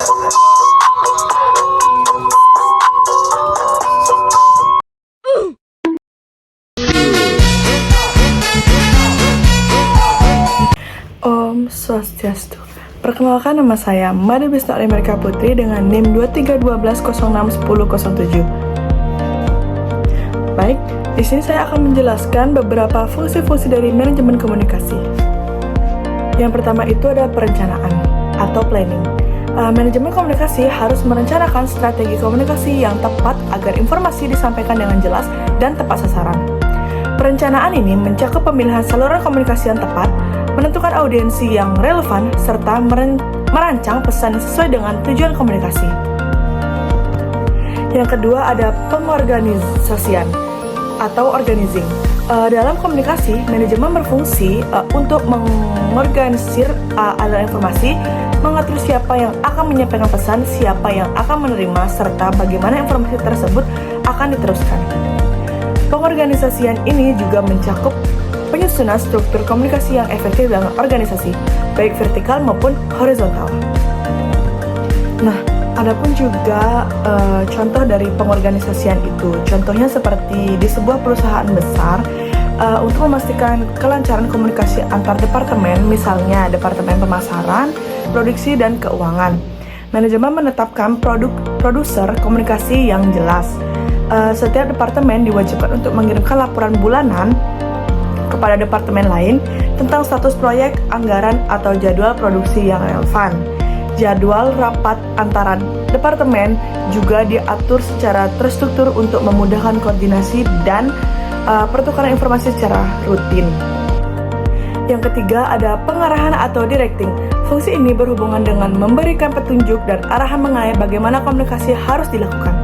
Om Swastiastu. Perkenalkan, nama saya Made Bisno Amerika Putri dengan NIM 2312061007. Baik, di sini saya akan menjelaskan beberapa fungsi-fungsi dari manajemen komunikasi. Yang pertama itu ada perencanaan atau planning. Manajemen komunikasi harus merencanakan strategi komunikasi yang tepat agar informasi disampaikan dengan jelas dan tepat sasaran. Perencanaan ini mencakup pemilihan saluran komunikasi yang tepat, menentukan audiensi yang relevan, serta merancang pesan sesuai dengan tujuan komunikasi. Yang kedua ada pengorganisasian atau organizing. Dalam komunikasi, manajemen berfungsi untuk mengorganisir aliran informasi, mengatur siapa yang akan menyampaikan pesan, siapa yang akan menerima, serta bagaimana informasi tersebut akan diteruskan. Pengorganisasian ini juga mencakup penyusunan struktur komunikasi yang efektif dalam organisasi, baik vertikal maupun horizontal. Nah, adapun juga contoh dari pengorganisasian itu, contohnya seperti di sebuah perusahaan besar, untuk memastikan kelancaran komunikasi antar departemen, misalnya departemen pemasaran, produksi, dan keuangan. Manajemen menetapkan produser komunikasi yang jelas. Setiap departemen diwajibkan untuk mengirimkan laporan bulanan kepada departemen lain tentang status proyek, anggaran, atau jadwal produksi yang relevan. Jadwal rapat antara departemen juga diatur secara terstruktur untuk memudahkan koordinasi dan pertukaran informasi secara rutin. Yang ketiga ada pengarahan atau directing. Fungsi ini berhubungan dengan memberikan petunjuk dan arahan mengenai bagaimana komunikasi harus dilakukan.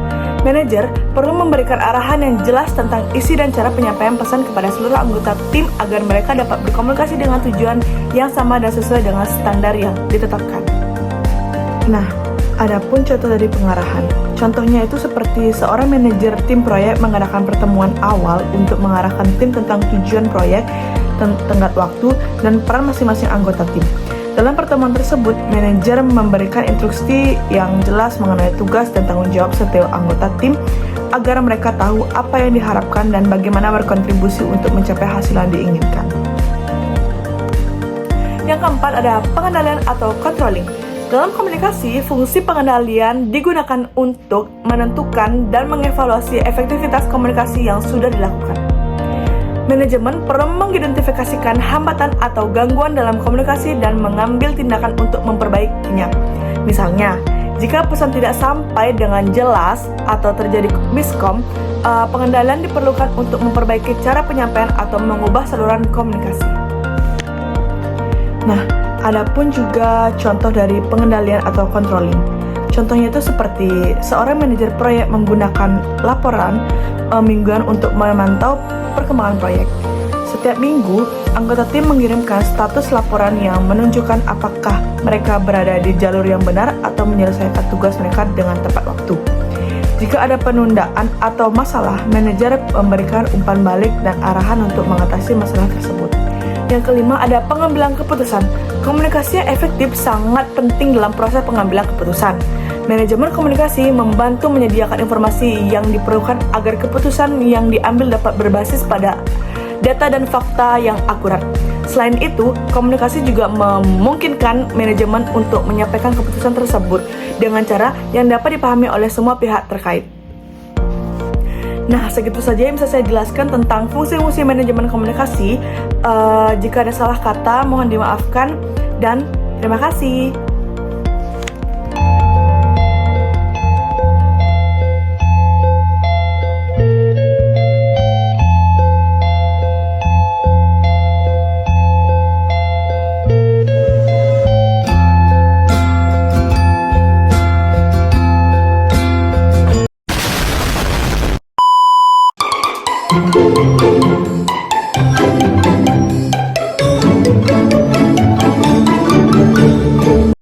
Manajer perlu memberikan arahan yang jelas tentang isi dan cara penyampaian pesan kepada seluruh anggota tim agar mereka dapat berkomunikasi dengan tujuan yang sama dan sesuai dengan standar yang ditetapkan. Nah, adapun contoh dari pengarahan. Contohnya itu seperti seorang manajer tim proyek mengadakan pertemuan awal untuk mengarahkan tim tentang tujuan proyek, tenggat waktu, dan peran masing-masing anggota tim. Dalam pertemuan tersebut, manajer memberikan instruksi yang jelas mengenai tugas dan tanggung jawab setiap anggota tim agar mereka tahu apa yang diharapkan dan bagaimana berkontribusi untuk mencapai hasil yang diinginkan. Yang keempat ada pengendalian atau controlling. Dalam komunikasi, fungsi pengendalian digunakan untuk menentukan dan mengevaluasi efektivitas komunikasi yang sudah dilakukan. Manajemen perlu mengidentifikasikan hambatan atau gangguan dalam komunikasi dan mengambil tindakan untuk memperbaikinya. Misalnya, jika pesan tidak sampai dengan jelas atau terjadi miskom, pengendalian diperlukan untuk memperbaiki cara penyampaian atau mengubah saluran komunikasi. Nah, adapun juga contoh dari pengendalian atau controlling. Contohnya itu seperti seorang manajer proyek menggunakan laporan mingguan untuk memantau perkembangan proyek. Setiap minggu, anggota tim mengirimkan status laporan yang menunjukkan apakah mereka berada di jalur yang benar atau menyelesaikan tugas mereka dengan tepat waktu. Jika ada penundaan atau masalah, manajer memberikan umpan balik dan arahan untuk mengatasi masalah tersebut. Yang kelima ada pengambilan keputusan. Komunikasi yang efektif sangat penting dalam proses pengambilan keputusan. Manajemen komunikasi membantu menyediakan informasi yang diperlukan agar keputusan yang diambil dapat berbasis pada data dan fakta yang akurat. Selain itu, komunikasi juga memungkinkan manajemen untuk menyampaikan keputusan tersebut dengan cara yang dapat dipahami oleh semua pihak terkait. Nah, segitu saja yang bisa saya jelaskan tentang fungsi-fungsi manajemen komunikasi. Jika ada salah kata, mohon dimaafkan dan terima kasih.